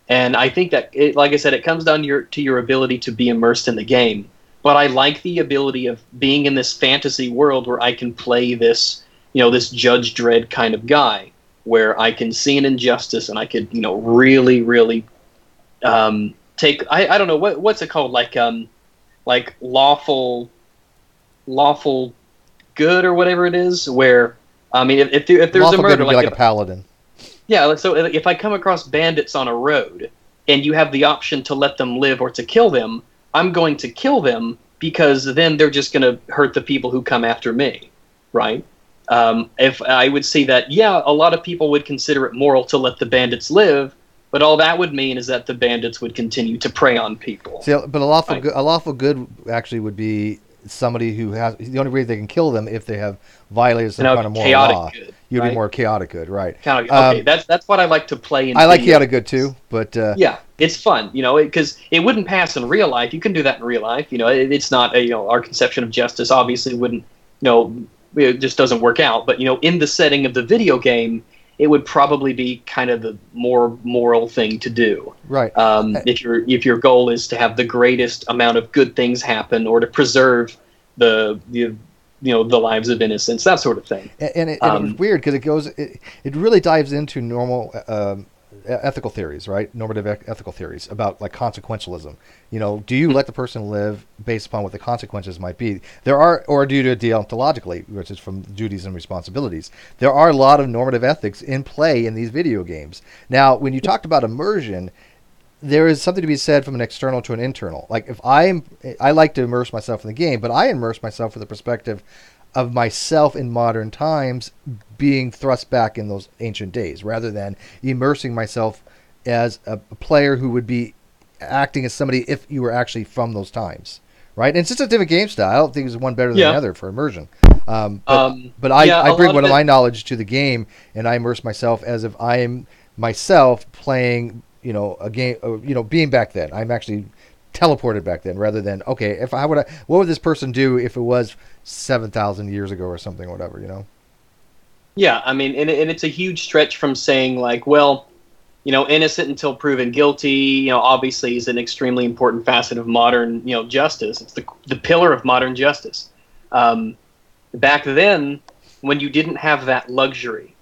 And I think that, like I said, it comes down to your ability to be immersed in the game. But I like the ability of being in this fantasy world where I can play this, this Judge Dredd kind of guy, where I can see an injustice and I could, really, really take. I don't know what's it called, like lawful good or whatever it is. Where I mean, if there's lawful a murder, good would be like a paladin. Yeah, so if I come across bandits on a road and you have the option to let them live or to kill them, I'm going to kill them because then they're just going to hurt the people who come after me, right? If I would see that, a lot of people would consider it moral to let the bandits live, but all that would mean is that the bandits would continue to prey on people. See, but a lawful good actually would be somebody who has the only way they can kill them if they have violated some kind of moral law. Good, You'd be more chaotic good, right? Okay, that's what I like to play in. I like chaotic good too, but it's fun, because it wouldn't pass in real life. You can do that in real life, it's not our conception of justice obviously wouldn't, it just doesn't work out. But in the setting of the video game, it would probably be kind of the more moral thing to do. Right. If your goal is to have the greatest amount of good things happen or to preserve the lives of innocents, that sort of thing. And it was weird because it really dives into normal ethical theories, right? Normative ethical theories about like consequentialism. Do you let the person live based upon what the consequences might be? Or do you deontologically, which is from duties and responsibilities. There are a lot of normative ethics in play in these video games. Now, when you talked about immersion, there is something to be said from an external to an internal. Like if I like to immerse myself in the game, but I immerse myself from the perspective of myself in modern times being thrust back in those ancient days, rather than immersing myself as a player who would be acting as somebody if you were actually from those times, right? And it's just a different game style. I don't think there's one better than the other for immersion. But I bring one of my knowledge to the game, and I immerse myself as if I am myself playing, a game, being back then. I'm actually teleported back then, rather than what would this person do if it was 7,000 years ago or something, or whatever, Yeah, I mean, and it's a huge stretch from saying like, well, innocent until proven guilty. Obviously, is an extremely important facet of modern, justice. It's the pillar of modern justice. Back then, when you didn't have that luxury,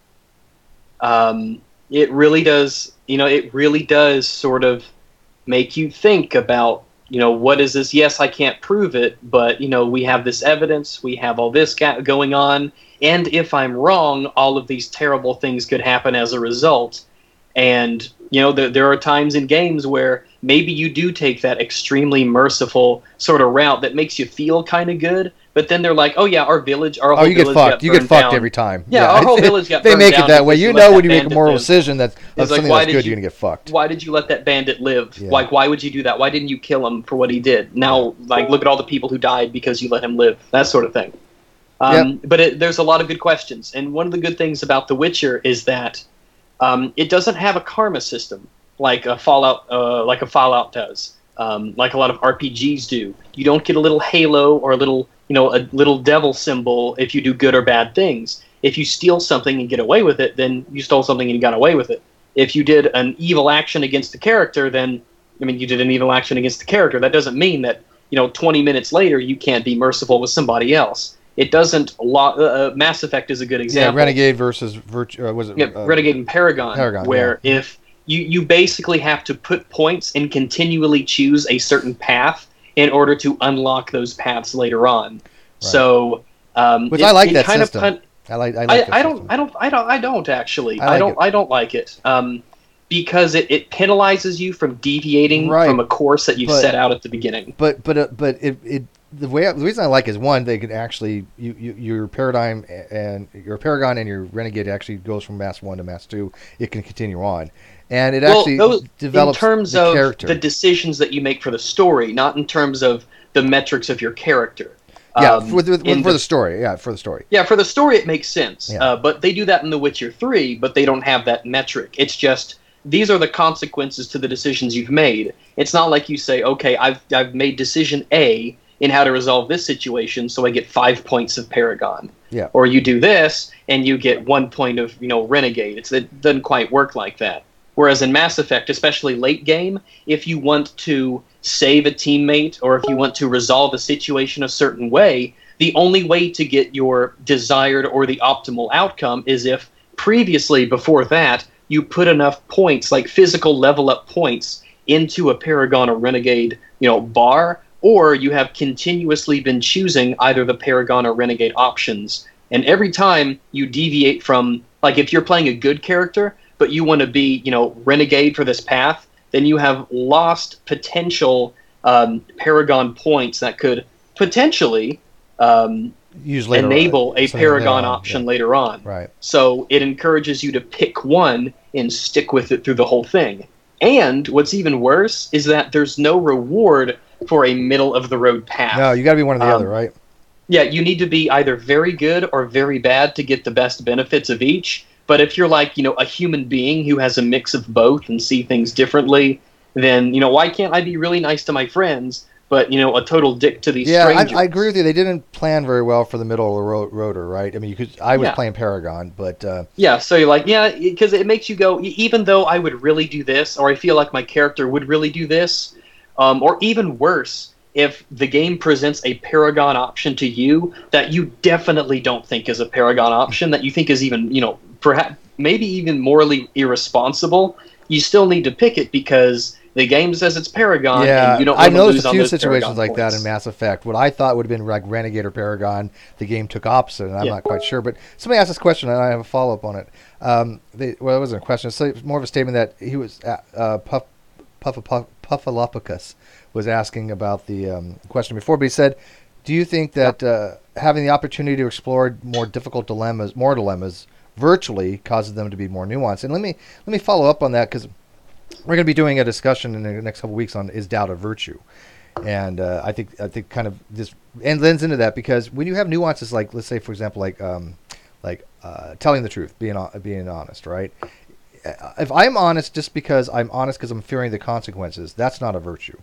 it really does. It really does sort of make you think about, what is this? Yes, I can't prove it, but, we have this evidence, we have all this going on, and if I'm wrong, all of these terrible things could happen as a result. And, there are times in games where maybe you do take that extremely merciful sort of route that makes you feel kind of good. But then they're like, oh yeah, our whole you get village fucked. got You get burned fucked down. every time. Yeah, our whole village got they burned make down it that way. because You let know that when you make a bandit moral live. decision of It's like, something why that's did good, you- you're gonna get fucked. Why did you let that bandit live? Yeah. Like, why would you do that? Why didn't you kill him for what he did? Now, like, look at all the people who died because you let him live. That sort of thing. Yep. But there's a lot of good questions, and one of the good things about The Witcher is that it doesn't have a karma system like a Fallout does, like a lot of RPGs do. You don't get a little halo or a little devil symbol if you do good or bad things. If you steal something and get away with it, then you stole something and you got away with it. If you did an evil action against the character, then you did an evil action against the character. That doesn't mean that 20 minutes later you can't be merciful with somebody else. It doesn't. Mass Effect is a good example. Yeah, Renegade versus Virtue. Was it? Renegade and Paragon, where if you basically have to put points and continually choose a certain path in order to unlock those paths later on. Right. So, which I like that system. I don't actually. I don't like it. Because it penalizes you from deviating from a course that you've set out at the beginning. But the reason I like is, one, they could actually your paradigm and your Paragon and your Renegade actually goes from Mass 1 to Mass 2. It can continue on, and it actually develops in terms the of character. The decisions that you make for the story, not in terms of the metrics of your character. Yeah, for the story. Yeah, for the story. Yeah, for the story it makes sense. Yeah. But they do that in The Witcher 3, but they don't have that metric. It's just these are the consequences to the decisions you've made. It's not like you say, okay, I've made decision A in how to resolve this situation, so I get 5 points of Paragon. Yeah. Or you do this and you get 1 point of Renegade. It doesn't quite work like that. Whereas in Mass Effect, especially late game, if you want to save a teammate or if you want to resolve a situation a certain way, the only way to get your desired or the optimal outcome is if previously, before that, you put enough points, like physical level up points, into a Paragon or Renegade, bar, or you have continuously been choosing either the Paragon or Renegade options. And every time you deviate from, like if you're playing a good character, but you want to be, Renegade for this path, then you have lost potential Paragon points that could potentially enable a Paragon option later on. Right. So it encourages you to pick one and stick with it through the whole thing. And what's even worse is that there's no reward for a middle-of-the-road path. No, you got to be one or the other, right? Yeah, you need to be either very good or very bad to get the best benefits of each. But if you're like, a human being who has a mix of both and see things differently, then, why can't I be really nice to my friends, but, a total dick to these strangers? Yeah, I agree with you. They didn't plan very well for the middle of the roader, right? I mean, I was playing Paragon, but... Yeah, so you're like, because it makes you go, even though I would really do this, or I feel like my character would really do this, or even worse, if the game presents a Paragon option to you that you definitely don't think is a Paragon option, that you think is even, perhaps maybe even morally irresponsible, you still need to pick it because the game says it's Paragon, and you don't want to lose on those Paragon points. I've noticed a few situations like that in Mass Effect. What I thought would have been like Renegade or Paragon, the game took opposite, and I'm not quite sure. But somebody asked this question, and I have a follow-up on it. It wasn't a question. It's more of a statement that he was Puffalopicus was asking about the question before, but he said, do you think that having the opportunity to explore more dilemmas virtually causes them to be more nuanced? And let me follow up on that, because we're going to be doing a discussion in the next couple of weeks on is doubt a virtue, and I think kind of this and lends into that, because when you have nuances, like let's say for example like telling the truth, being honest, right? If I'm honest just because I'm honest because I'm fearing the consequences, that's not a virtue,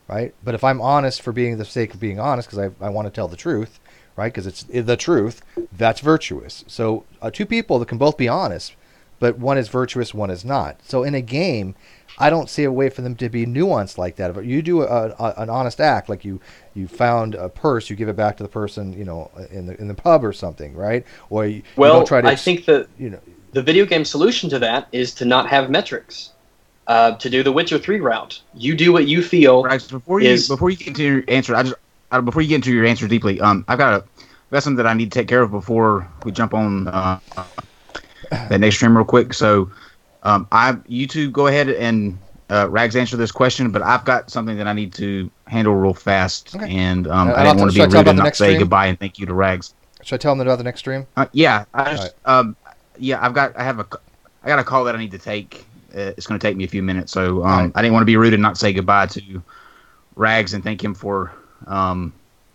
right? But if I'm honest for being the sake of being honest because I want to tell the truth, right? Because it's the truth, that's virtuous. So two people that can both be honest, but one is virtuous, one is not. So in a game, I don't see a way for them to be nuanced like that. If you do an honest act, like you found a purse, you give it back to the person, in the pub or something, right? Or you don't try to. I think that the video game solution to that is to not have metrics. To do the Witcher 3 route, you do what you feel. Right, so before you get into your answer, before you get into your answer deeply, I've got something that I need to take care of before we jump on that next stream real quick. So, you two go ahead and Rags answer this question, but I've got something that I need to handle real fast, Okay. and I'll I didn't want to should I be tell rude about and the not next say stream? goodbye and thank you to Rags. Should I tell them about the next stream? Yeah, I got a call that I need to take. It's going to take me a few minutes, so right. I didn't want to be rude and not say goodbye to Rags and thank him for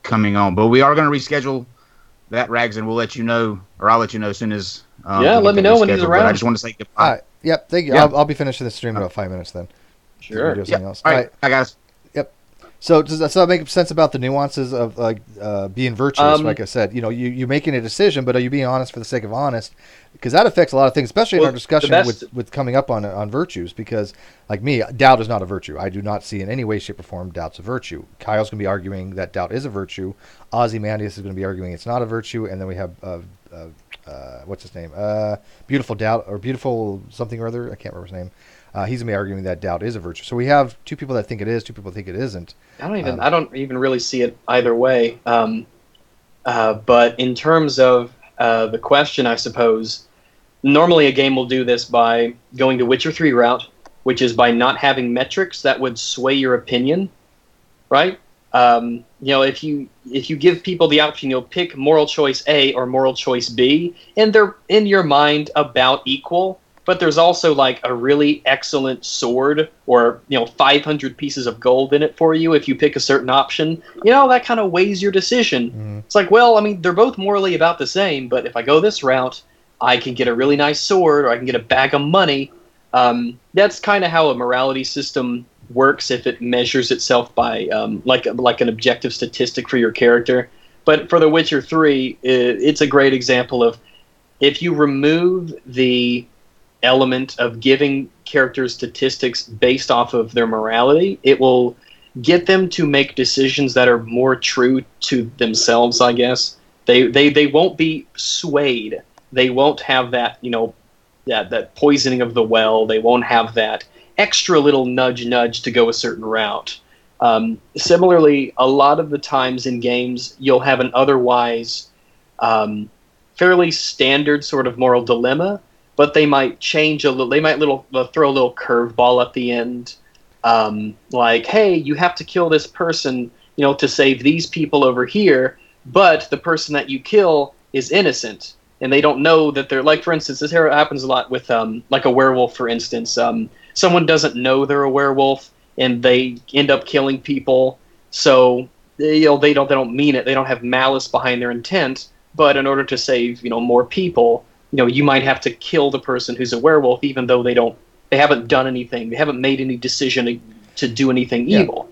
coming on. But we are going to reschedule that, Rags, and we'll let you know, or I'll let you know as soon as let me know when he's around. But I just want to say goodbye. All right. Yep. Thank you. Yeah. I'll be finishing the stream in about 5 minutes then. Sure. Do something else. All right. Bye, guys. Yep. So does that make sense about the nuances of being virtuous? Like I said, you're making a decision, but are you being honest for the sake of honest? Because that affects a lot of things, especially in our discussion with coming up on virtues. Because like me, doubt is not a virtue. I do not see in any way, shape, or form doubt's a virtue. Kyle's going to be arguing that doubt is a virtue. Ozymandias is going to be arguing it's not a virtue, and then we have what's his name? Beautiful doubt or beautiful something or other. I can't remember his name. He's gonna be arguing that doubt is a virtue. So we have two people that think it is, two people think it isn't. I don't even really see it either way. But in terms of the question, I suppose normally a game will do this by going the Witcher 3 route, which is by not having metrics that would sway your opinion, right? If you give people the option, you'll pick moral choice A or moral choice B, and they're in your mind about equal. But there's also like a really excellent sword or 500 pieces of gold in it for you if you pick a certain option. That kind of weighs your decision. Mm-hmm. It's like, well, I mean, they're both morally about the same, but if I go this route, I can get a really nice sword or I can get a bag of money. That's kind of how a morality system works if it measures itself by like an objective statistic for your character. But for The Witcher 3, it's a great example of if you remove the element of giving characters statistics based off of their morality, it will get them to make decisions that are more true to themselves, I guess. They won't be swayed. They won't have that, that poisoning of the well. They won't have that extra little nudge to go a certain route. Similarly, a lot of the times in games, you'll have an otherwise fairly standard sort of moral dilemma, but they might change a little. They might throw a little curveball at the end, like, "Hey, you have to kill this person, to save these people over here." But the person that you kill is innocent, and they don't know that they're like. For instance, this happens a lot with like a werewolf. For instance, someone doesn't know they're a werewolf, and they end up killing people. So they don't mean it. They don't have malice behind their intent. But in order to save more people, you might have to kill the person who's a werewolf, even though they haven't done anything. They haven't made any decision to do anything evil.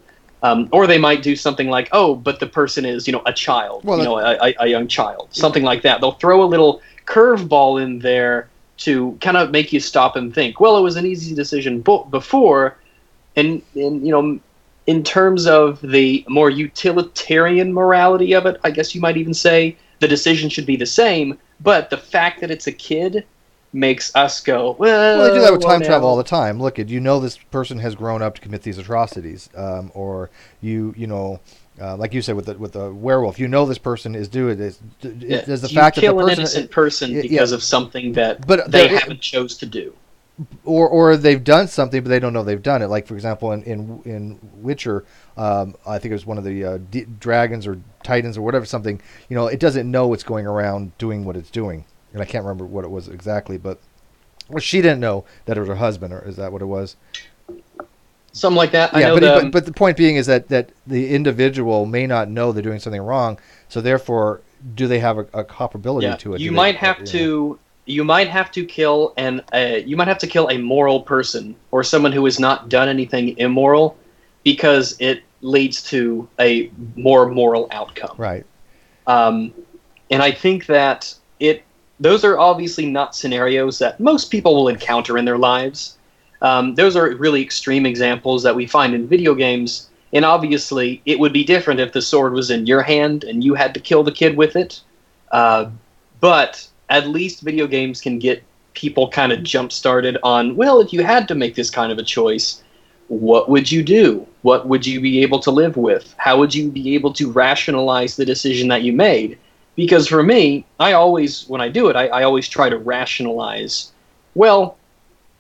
Or they might do something like, oh, but the person is, a child, a young child, something like that. They'll throw a little curveball in there to kind of make you stop and think. Well, it was an easy decision before, and in terms of the more utilitarian morality of it, I guess you might even say the decision should be the same. But the fact that it's a kid makes us go, well, they do that with time travel all the time. Look, this person has grown up to commit these atrocities, or like you said with the werewolf, this person is doing this. There's the fact that the person kill an innocent person because of something that they haven't chose to do, or they've done something but they don't know they've done it. Like for example, in Witcher, I think it was one of the dragons or titans or whatever something. It doesn't know it's going around doing what it's doing. And I can't remember what it was exactly, but she didn't know that it was her husband, or is that what it was? Something like that. Yeah, but the point being is that the individual may not know they're doing something wrong, so therefore, do they have a comparability to it? You might have to kill a moral person or someone who has not done anything immoral, because it leads to a more moral outcome. Right. And I think that those are obviously not scenarios that most people will encounter in their lives. Those are really extreme examples that we find in video games, and obviously it would be different if the sword was in your hand and you had to kill the kid with it. But at least video games can get people kind of jump-started on, well, if you had to make this kind of a choice, what would you do? What would you be able to live with? How would you be able to rationalize the decision that you made? Because for me, when I do it, I always try to rationalize, well,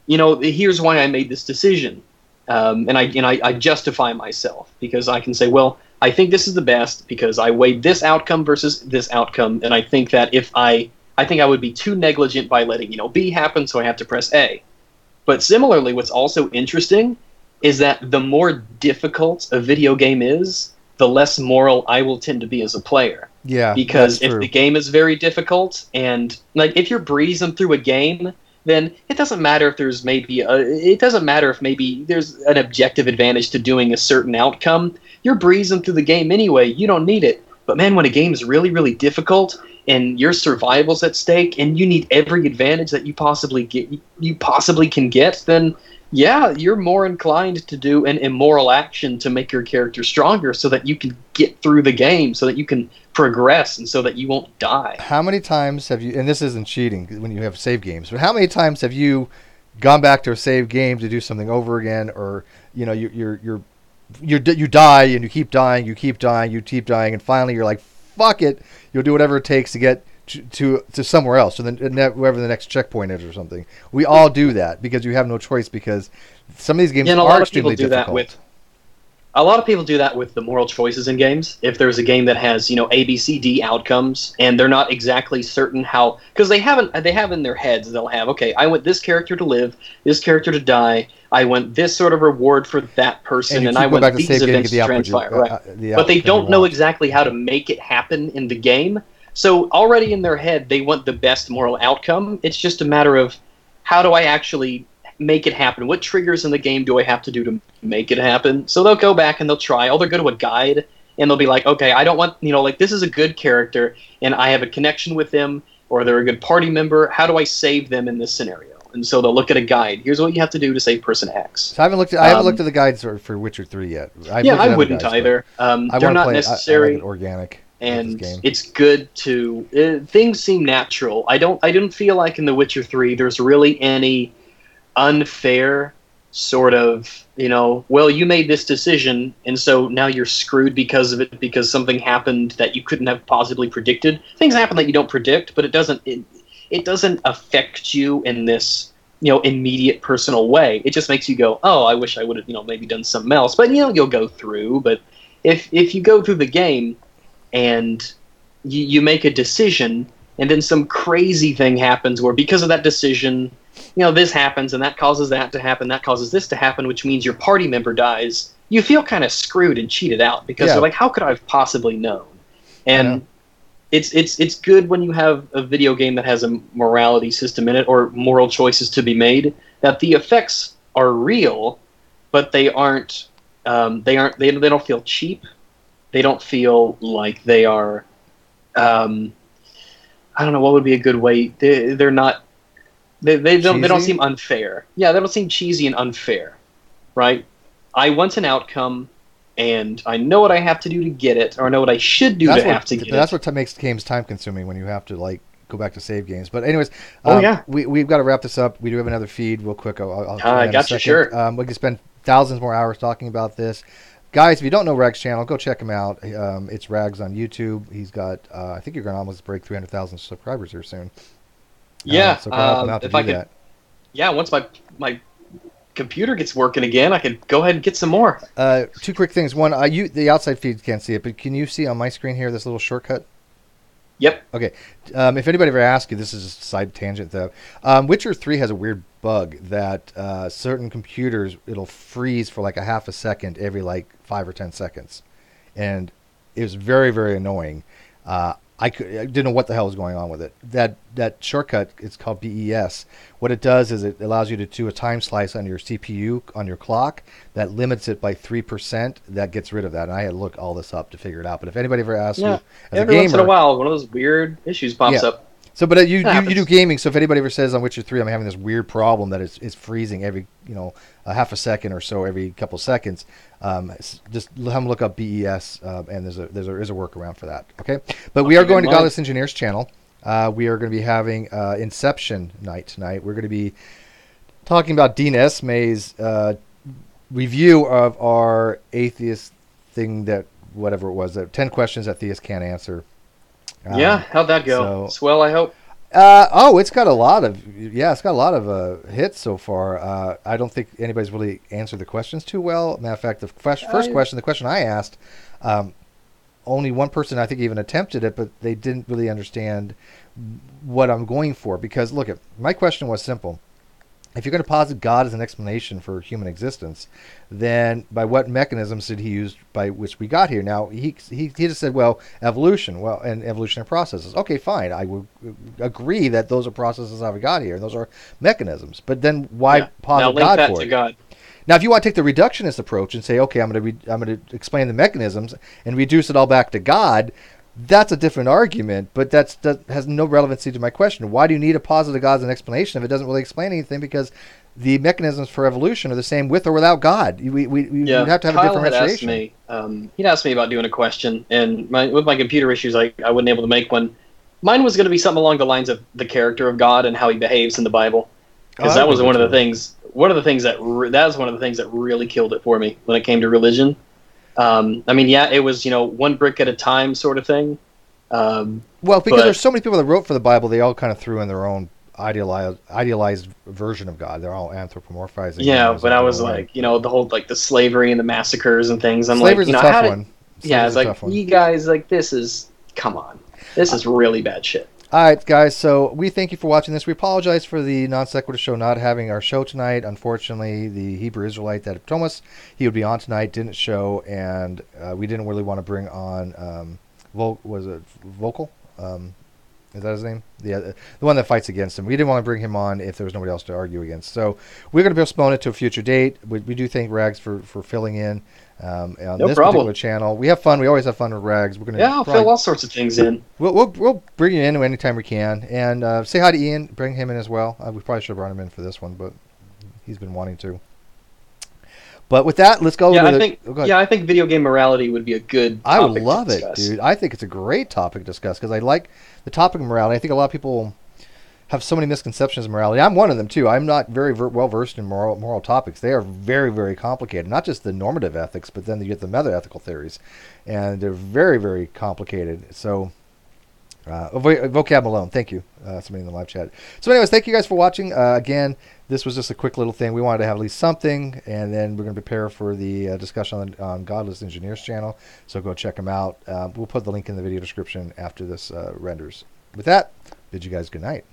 here's why I made this decision. I justify myself because I can say, well, I think this is the best because I weighed this outcome versus this outcome, and I think that I think I would be too negligent by letting B happen, so I have to press A. But similarly, what's also interesting is that the more difficult a video game is, the less moral I will tend to be as a player. Yeah, Because that's if true. the game is very difficult, and like if you're breezing through a game, then it doesn't matter if there's it doesn't matter if maybe there's an objective advantage to doing a certain outcome. You're breezing through the game anyway. You don't need it. But man, when a game is really, really difficult and your survival's at stake, and you need every advantage that you possibly can get, then yeah, you're more inclined to do an immoral action to make your character stronger so that you can get through the game, so that you can progress, and so that you won't die. How many times have you, and this isn't cheating when you have save games, but how many times have you gone back to a save game to do something over again, or you die and you keep dying, you keep dying, and finally you're like, fuck it, you'll do whatever it takes to get to somewhere else, to wherever the next checkpoint is or something. We all do that because you have no choice, because some of these games And a are lot of extremely people do that difficult. with a lot of people do that with the moral choices in games. If there's a game that has, A, B, C, D outcomes, and they're not exactly certain how, because they have in their heads, they'll have, okay, I want this character to live, this character to die, I want this sort of reward for that person, and I want these events to transpire. Right. But they don't know exactly how to make it happen in the game. So already in their head, they want the best moral outcome. It's just a matter of, how do I actually make it happen? What triggers in the game do I have to do to make it happen? So they'll go back and they'll try. They'll go to a guide and they'll be like, okay, I don't want, like, this is a good character and I have a connection with them, or they're a good party member. How do I save them in this scenario? And so they'll look at a guide. Here's what you have to do to save person X. So I haven't looked at the guides for Witcher 3 yet. I wouldn't either. They're not necessary. I like it organic. And it's good to things seem natural. I didn't feel like in The Witcher 3 there's really any unfair sort of, well, you made this decision and so now you're screwed because of it, because something happened that you couldn't have possibly predicted. Things happen that you don't predict, but it doesn't affect you in this immediate personal way. It just makes you go, oh, I wish I would have maybe done something else. But you'll go through. But if you go through the game and you make a decision and then some crazy thing happens where because of that decision, this happens and that causes that to happen, that causes this to happen, which means your party member dies, you feel kind of screwed and cheated out because you're like, how could I have possibly known? And it's good when you have a video game that has a morality system in it, or moral choices to be made, that the effects are real, but they don't feel cheap. They don't feel like they are. I don't know what would be a good way. They're not. They don't seem unfair. Yeah, they don't seem cheesy and unfair, right? I want an outcome, and I know what I have to do to get it, or I know what I should do to get it. That's what makes games time consuming, when you have to go back to save games. But anyways, we've got to wrap this up. We do have another feed real quick. I'll got you. Sure. We can spend thousands more hours talking about this. Guys, if you don't know Rag's channel, go check him out. It's Rags on YouTube. He's got, I think you're going to almost break 300,000 subscribers here soon. Yeah. So help him out to do that. Yeah, once my computer gets working again, I could go ahead and get some more. Two quick things. One, the outside feed can't see it, but can you see on my screen here this little shortcut? Yep. Okay. If anybody ever asks you, this is a side tangent though. Witcher 3 has a weird bug that certain computers, it'll freeze for like a half a second every like 5 or 10 seconds, and it was very, very annoying. I didn't know what the hell was going on with it. That shortcut, it's called BES. What it does is it allows you to do a time slice on your CPU, on your clock, that limits it by 3%. That gets rid of that. And I had to look all this up to figure it out. But if anybody ever asks you, as every a gamer, once in a while, one of those weird issues pops up. So, but you do gaming. So if anybody ever says on Witcher 3, I'm having this weird problem that is freezing every a half a second or so every couple seconds, just have them look up BES, and there's a workaround for that. Okay, but we are going to Godless Engineers channel. We are going to be having Inception night tonight. We're going to be talking about Dean Esmay's review of our atheist thing, that whatever it was, 10 questions that theists can't answer. How'd that go? Swell, I hope. It's got a lot of hits so far. I don't think anybody's really answered the questions too well. Matter of fact, the first question, the question I asked, um, only one person I think even attempted it, but they didn't really understand what I'm going for. Because look, my question was simple: if you're going to posit God as an explanation for human existence, then by what mechanisms did he use by which we got here? Now, he just said, well, evolution, well, and evolutionary processes. Okay, fine. I would agree that those are processes how we got here, and those are mechanisms. But then why Yeah. Now posit link God that for to it? God. Now, if you want to take the reductionist approach and say, okay, I'm going to explain the mechanisms and reduce it all back to God, that's a different argument, but that has no relevancy to my question. Why do you need a positive God as an explanation if it doesn't really explain anything? Because the mechanisms for evolution are the same with or without God. We'd Yeah, have to have a Kyle had asked differentiation. me. He'd asked me about doing a question, and with my computer issues, I wasn't able to make one. Mine was going to be something along the lines of the character of God and how he behaves in the Bible, Oh, because that that would be was good one of the too. things. One of the things that was one of the things that really killed it for me when it came to religion. I mean, yeah, it was one brick at a time sort of thing. Um, Well, because there's but so many people that wrote for the Bible, they all kind of threw in their own idealized version of God. They're all anthropomorphizing him yeah, as but in I their was own way. like, the whole like the slavery and the massacres and things. I'm like, Slavery's a tough how did? one. Yeah, Slavery's it's a like tough one. you guys like this is come on, this is really bad shit. All right, guys. So we thank you for watching this. We apologize for the non sequitur show not having our show tonight. Unfortunately, the Hebrew Israelite that Thomas he would be on tonight didn't show, and we didn't really want to bring on was it Vocal? Is that his name? The one that fights against him. We didn't want to bring him on if there was nobody else to argue against. So we're going to postpone it to a future date. We do thank Rags for filling in on No this particular problem. channel. We have fun. We always have fun with Rags. We're going to Yeah, I'll fill probably all sorts of things in. we'll bring you in anytime we can, and say hi to Ian. Bring him in as well. We probably should have brought him in for this one, but he's been wanting to. But with that, let's go Yeah, to I the. think Oh, go ahead. yeah, I think video game morality would be a good I would topic to love it, discuss. dude. I think it's a great topic to discuss because I like the topic of morality. I think a lot of people have so many misconceptions of morality. I'm one of them too. I'm not very well versed in moral topics. They are very very complicated. Not just the normative ethics, but then you get the meta ethical theories, and they're very very complicated. So vocab alone. Thank you, somebody in the live chat. So, anyways, thank you guys for watching. Again, this was just a quick little thing. We wanted to have at least something, and then we're going to prepare for the discussion on Godless Engineers channel. So go check them out. We'll put the link in the video description after this renders. With that, bid you guys good night.